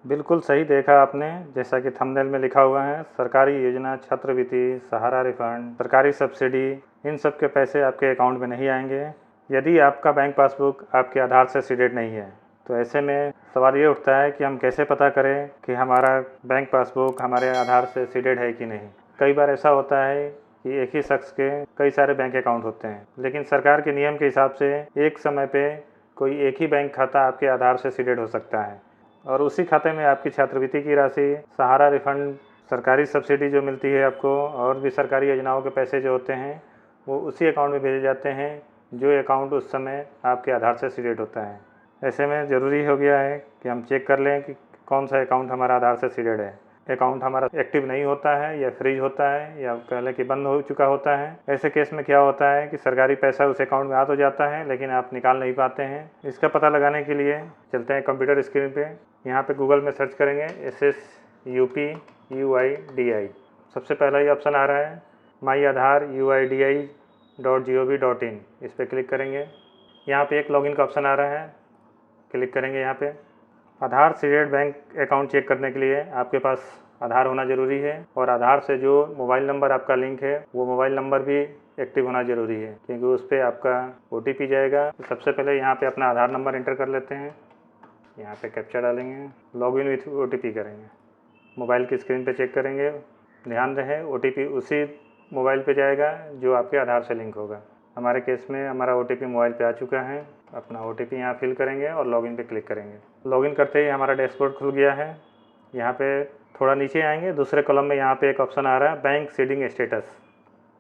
बिल्कुल सही देखा आपने। जैसा कि थंबनेल में लिखा हुआ है, सरकारी योजना, छात्रवृत्ति, सहारा रिफंड, सरकारी सब्सिडी, इन सब के पैसे आपके अकाउंट में नहीं आएंगे यदि आपका बैंक पासबुक आपके आधार से सीडेड नहीं है। तो ऐसे में सवाल ये उठता है कि हम कैसे पता करें कि हमारा बैंक पासबुक हमारे आधार से सीडेड है कि नहीं। कई बार ऐसा होता है कि एक ही शख्स के कई सारे बैंक अकाउंट होते हैं, लेकिन सरकार के नियम के हिसाब से एक समय पे कोई एक ही बैंक खाता आपके आधार से सीडेड हो सकता है और उसी खाते में आपकी छात्रवृत्ति की राशि, सहारा रिफंड, सरकारी सब्सिडी जो मिलती है आपको, और भी सरकारी योजनाओं के पैसे जो होते हैं वो उसी अकाउंट में भेजे जाते हैं जो अकाउंट उस समय आपके आधार से सीडेड होता है। ऐसे में ज़रूरी हो गया है कि हम चेक कर लें कि कौन सा अकाउंट हमारा आधार से सीडेड है। अकाउंट हमारा एक्टिव नहीं होता है या फ्रीज होता है या कह लें कि बंद हो चुका होता है। ऐसे केस में क्या होता है कि सरकारी पैसा उस अकाउंट में आ तो जाता है लेकिन आप निकाल नहीं पाते हैं। इसका पता लगाने के लिए चलते हैं कंप्यूटर स्क्रीन पे। यहाँ पे गूगल में सर्च करेंगे SSUPUIDI। सबसे पहला ये ऑप्शन आ रहा है myAadharUIDI.gov.in। इस पर क्लिक करेंगे। यहाँ पे एक लॉगिन का ऑप्शन आ रहा है, क्लिक करेंगे यहाँ पे। आधार सीडेड बैंक अकाउंट चेक करने के लिए आपके पास आधार होना ज़रूरी है और आधार से जो मोबाइल नंबर आपका लिंक है वो मोबाइल नंबर भी एक्टिव होना ज़रूरी है, क्योंकि उस पर आपका OTP जाएगा। तो सबसे पहले यहाँ पे अपना आधार नंबर इंटर कर लेते हैं। यहाँ पे कैप्चा डालेंगे, लॉगिन विथ OTP करेंगे। मोबाइल की स्क्रीन पे चेक करेंगे। ध्यान रहे OTP उसी मोबाइल पे जाएगा जो आपके आधार से लिंक होगा। हमारे केस में हमारा OTP मोबाइल पे आ चुका है। अपना OTP यहाँ फिल करेंगे और लॉगिन पे क्लिक करेंगे। लॉगिन करते ही हमारा डैशबोर्ड खुल गया है। यहाँ पे थोड़ा नीचे आएंगे, दूसरे कॉलम में यहाँ पे एक ऑप्शन आ रहा है बैंक सीडिंग स्टेटस।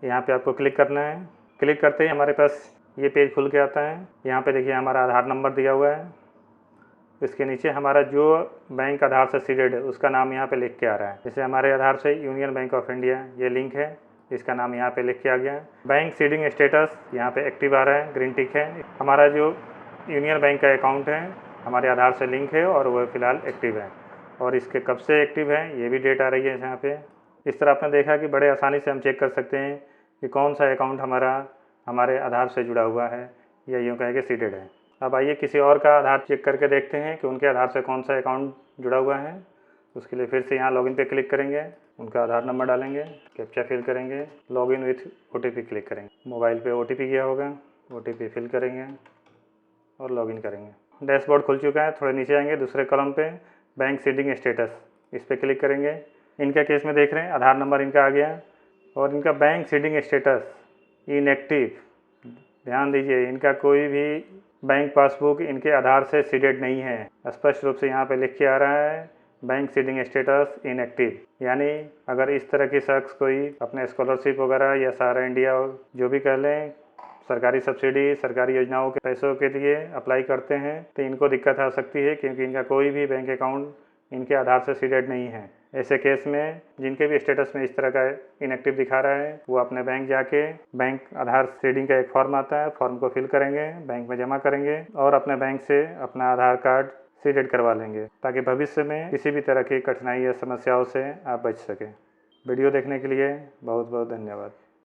यहाँ पे आपको क्लिक करना है। क्लिक करते ही हमारे पास ये पेज खुल के आता है। यहाँ पे देखिए हमारा आधार नंबर दिया हुआ है। इसके नीचे हमारा जो बैंक आधार से सीडेड है उसका नाम यहाँ पे लिख के आ रहा है। जैसे हमारे आधार से यूनियन बैंक ऑफ इंडिया ये लिंक है, इसका नाम यहाँ पे लिख के आ गया है। बैंक सीडिंग स्टेटस यहाँ पे एक्टिव आ रहा है, ग्रीन टिक है। हमारा जो यूनियन बैंक का अकाउंट है हमारे आधार से लिंक है और वह फ़िलहाल एक्टिव है, और इसके कब से एक्टिव है ये भी डेट आ रही है यहाँ पे। इस तरह आपने देखा कि बड़े आसानी से हम चेक कर सकते हैं कि कौन सा अकाउंट हमारे आधार से जुड़ा हुआ है या यूँ कहें कि सीडेड है। अब आइए किसी और का आधार चेक करके देखते हैं कि उनके आधार से कौन सा अकाउंट जुड़ा हुआ है। उसके लिए फिर से यहाँ लॉगिन पे क्लिक करेंगे, उनका आधार नंबर डालेंगे, कैप्चा फिल करेंगे, लॉगिन विथ OTP क्लिक करेंगे। मोबाइल पे OTP गया होगा, OTP फिल करेंगे और लॉगिन करेंगे। डैशबोर्ड खुल चुका है। थोड़े नीचे आएंगे, दूसरे कॉलम पे बैंक सीडिंग स्टेटस, इस पर क्लिक करेंगे। इनका केस में देख रहे हैं आधार नंबर इनका आ गया और इनका बैंक सीडिंग स्टेटस इनएक्टिव। ध्यान दीजिए, इनका कोई भी बैंक पासबुक इनके आधार से सीडेड नहीं है। स्पष्ट रूप से यहाँ पे लिख के आ रहा है बैंक सीडिंग स्टेटस इनएक्टिव। यानी अगर इस तरह की शख्स कोई अपने स्कॉलरशिप वगैरह या सहारा इंडिया जो भी कह लें सरकारी सब्सिडी, सरकारी योजनाओं के पैसों के लिए अप्लाई करते हैं तो इनको दिक्कत आ सकती है, क्योंकि इनका कोई भी बैंक अकाउंट इनके आधार से सीडेड नहीं है। ऐसे केस में जिनके भी स्टेटस में इस तरह का इनएक्टिव दिखा रहा है वो अपने बैंक जाके बैंक आधार सीडिंग का एक फॉर्म आता है, फॉर्म को फिल करेंगे, बैंक में जमा करेंगे और अपने बैंक से अपना आधार कार्ड सीडेड करवा लेंगे, ताकि भविष्य में किसी भी तरह की कठिनाई या समस्याओं से आप बच सकें। वीडियो देखने के लिए बहुत बहुत धन्यवाद।